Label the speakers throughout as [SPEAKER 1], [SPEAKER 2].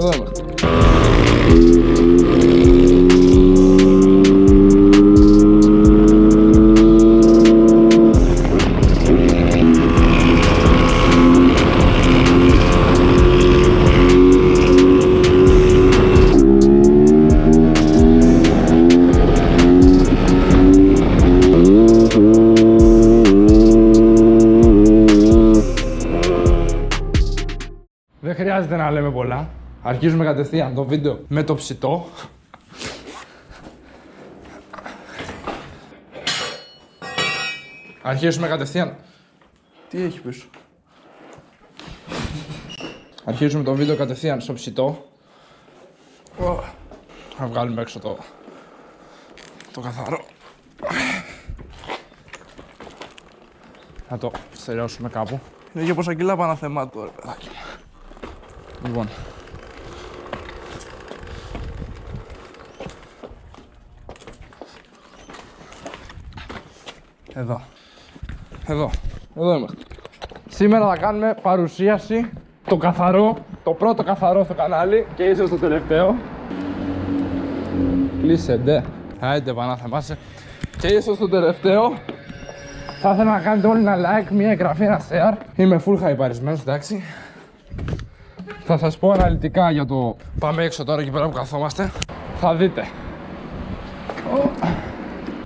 [SPEAKER 1] Εδώ είμαστε. Δεν χρειάζεται να λέμε πολλά. Αρχίζουμε κατευθείαν το βίντεο με το ψητό. Αρχίζουμε κατευθείαν. Τι έχει πίσω? Αρχίζουμε το βίντεο κατευθείαν στο ψητό. Θα βγάλουμε έξω το καθαρό. Θα το στερεώσουμε κάπου. Είναι και πόσα κιλά πάνω θεμάτου τώρα, παιδάκι. Λοιπόν. Εδώ είμαστε. Σήμερα θα κάνουμε παρουσίαση το καθαρό, το πρώτο καθαρό στο κανάλι και ίσως το τελευταίο. Κλείσε ντε. Άιντε πανάθεμά σε. Και ίσως το τελευταίο. Θα ήθελα να κάνετε όλοι ένα like, μια εγγραφή, ένα share. Είμαι full χαϊπαρισμένος, εντάξει. Θα σας πω αναλυτικά για το... Πάμε έξω τώρα εκεί πέρα που καθόμαστε. Θα δείτε.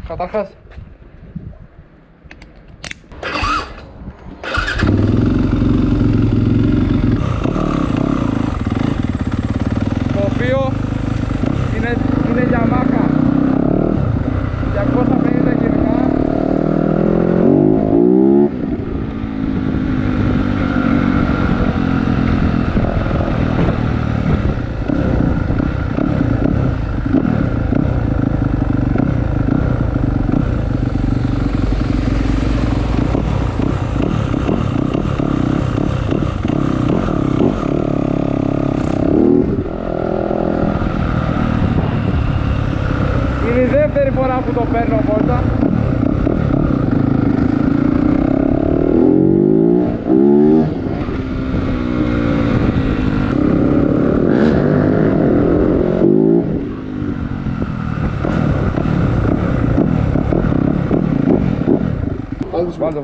[SPEAKER 1] Καταρχάς. Το οποίο είναι Yamaha 250 κιλικά. Είναι η δεύτερη φορά που το παίρνω βόλτα.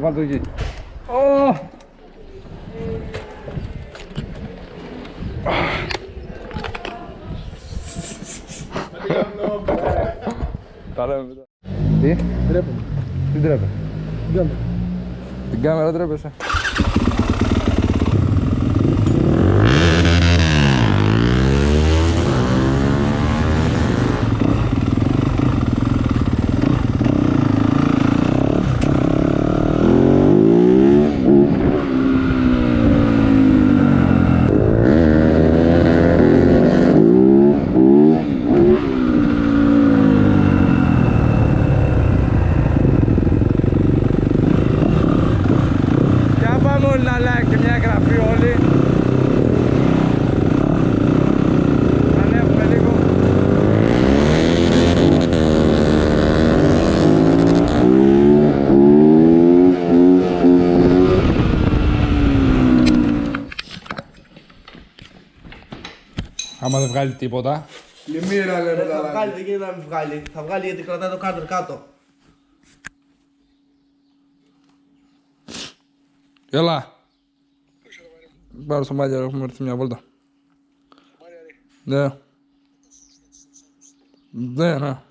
[SPEAKER 1] Βάλτε εκεί. Τα λέμε μετά. Τι?
[SPEAKER 2] Τρέπομαι.
[SPEAKER 1] Τι τρέπε?
[SPEAKER 2] Την κάμερα.
[SPEAKER 1] Την κάμερα τρέπεσαι. Ένα like και μια εγγραφή όλοι. Ανέβουμε λίγο. Άμα δεν βγάλει τίποτα.
[SPEAKER 2] Λιμίρα λέμε.
[SPEAKER 3] Δεν θα βγάλει, δεν γίνεται να μην βγάλει. Θα βγάλει γιατί κρατάει το κάτω κάτω.
[SPEAKER 1] Έλα. Πάρω στο μάλια, έχουμε έρθει μια βόλτα. Ναι. Ναι.
[SPEAKER 2] Ω,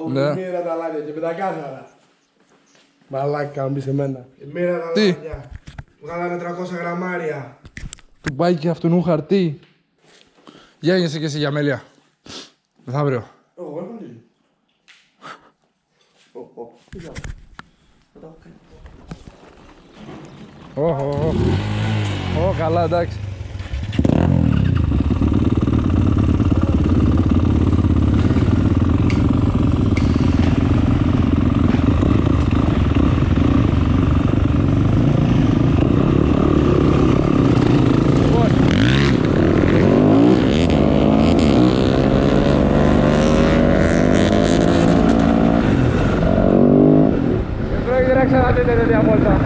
[SPEAKER 2] λιμίρα τα λάδια και πεντακάθαρα. Μαλάκα, μπει σε μένα. Λιμίρα τα
[SPEAKER 1] Τι?
[SPEAKER 2] λάδια. Βγάλαμε 300 γραμμάρια.
[SPEAKER 1] Του πάει και αυτού χαρτί. Γέννησε και εσύ για μέλια. Μεθαύριο.
[SPEAKER 2] Εγώ έχω λύσει.
[SPEAKER 1] Ω, καλά, εντάξει. τέτοια βόλτα.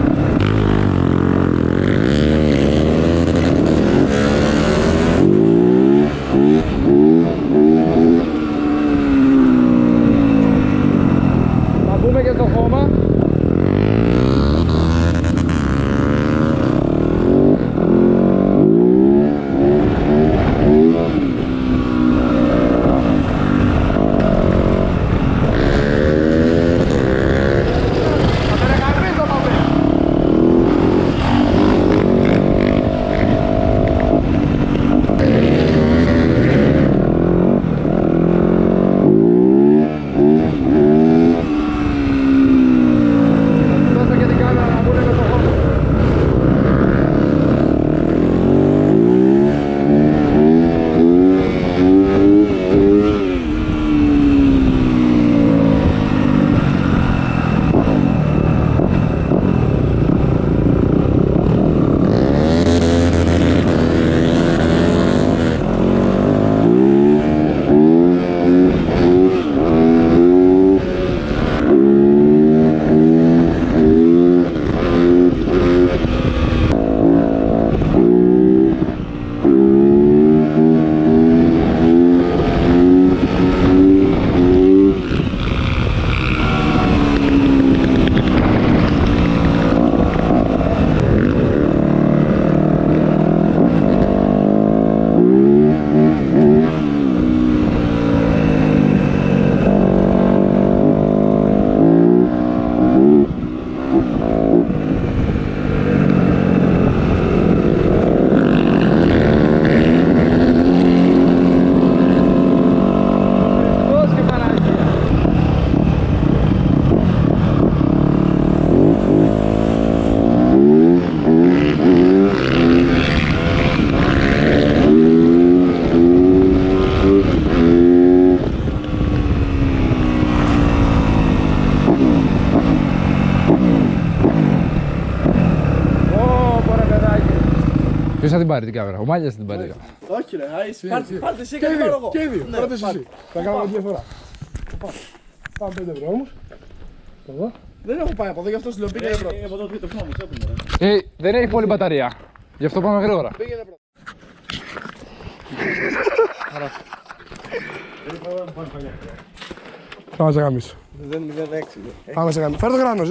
[SPEAKER 1] Ποιος θα την πάρει την κάμερα, ο Μάλιας θα την πάρει την κάμερα.
[SPEAKER 3] Όχι ρε, πάρτε εσύ και πάρω εγώ.
[SPEAKER 2] Και οι δύο, πρώτες εσύ. Θα κάνουμε τη διαφορά. Πάμε 5 ευρώ όμως. Εδώ.
[SPEAKER 3] Δεν έχω πάει από εδώ, γι' αυτό σου λέω πήγαινε πρώτο.
[SPEAKER 1] Δεν έχει πολύ μπαταρία, γι' αυτό πάμε γρήγορα.
[SPEAKER 3] Πήγαινε πρώτο.
[SPEAKER 2] Πάμε σε γαμίσω.
[SPEAKER 3] 0-6.
[SPEAKER 2] Πάμε σε γαμίσω. Φέρε το γράνος,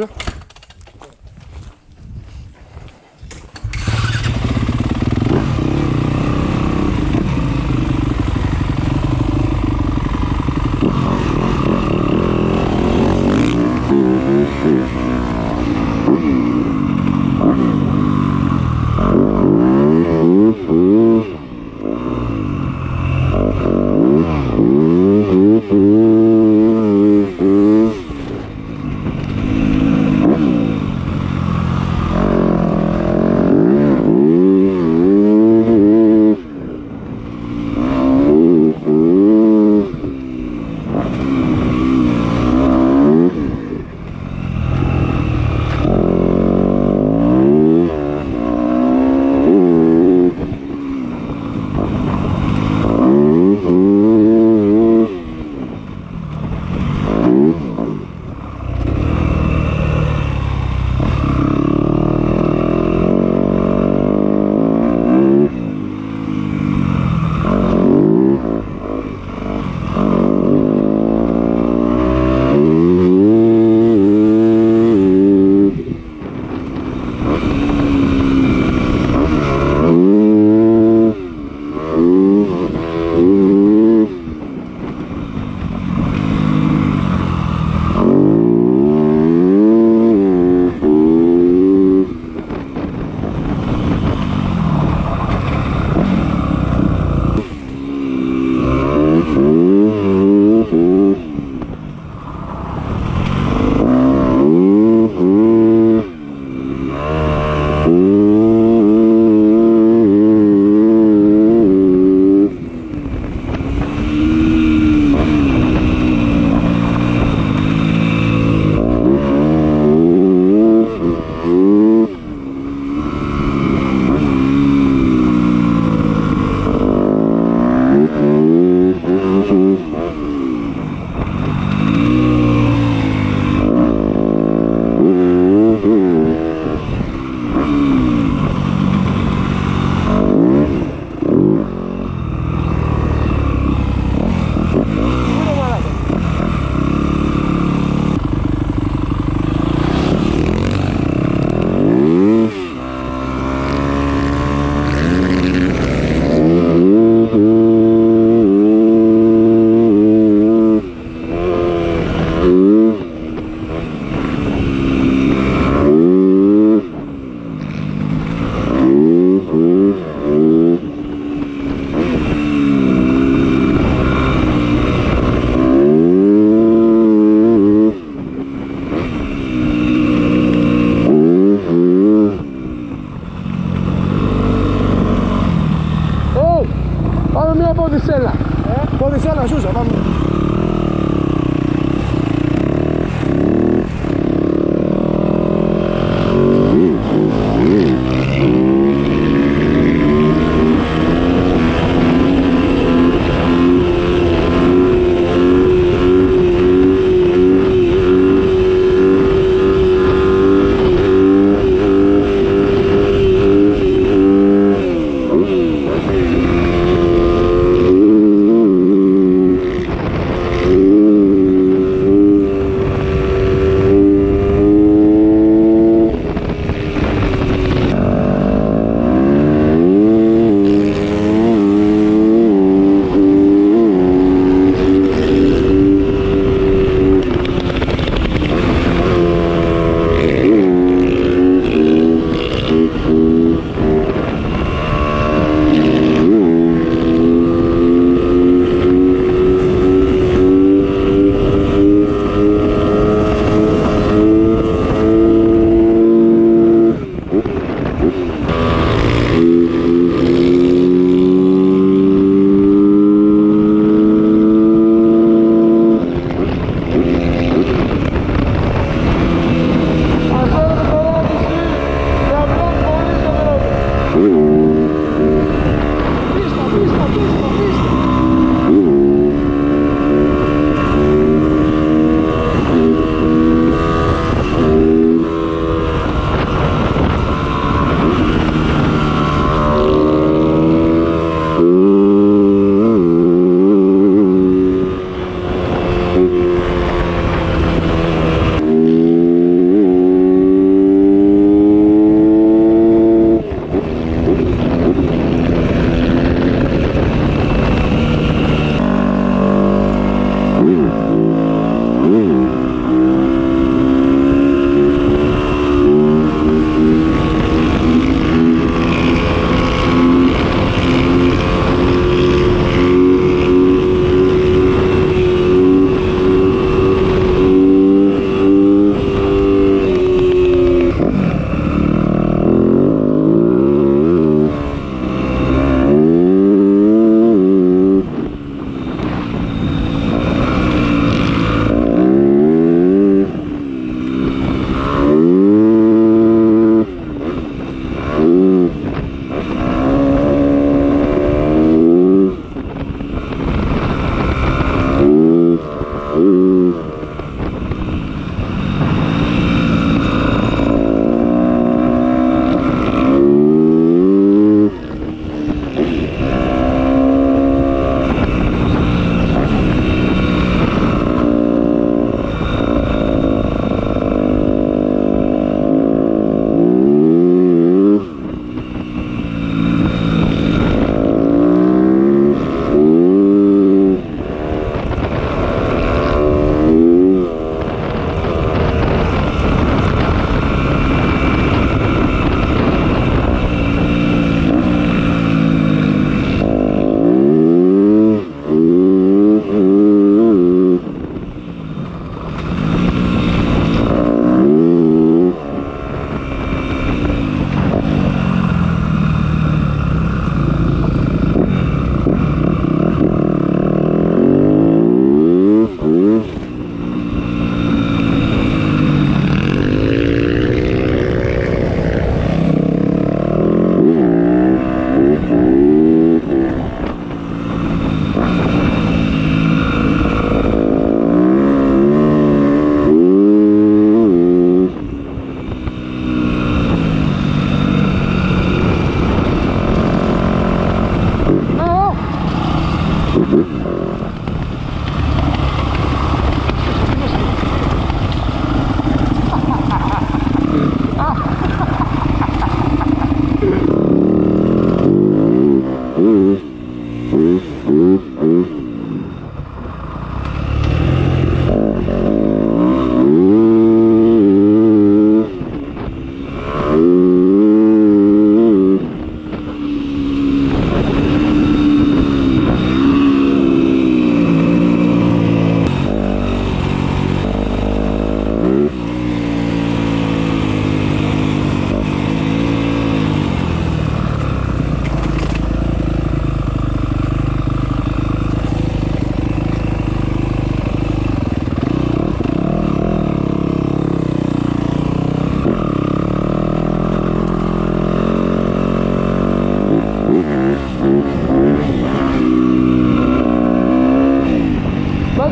[SPEAKER 1] ποδισέλα.
[SPEAKER 2] Ποδισέλα, Σούσα, πάμε.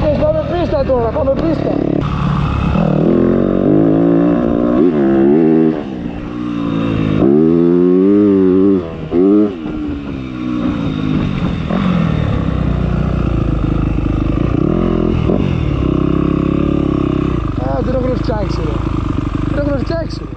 [SPEAKER 1] Μάγκες, πάμε πίστα τώρα, πάμε πίστα. Α, δεν έχουν φτιάξει ρε. Δεν έχουν φτιάξει ρε.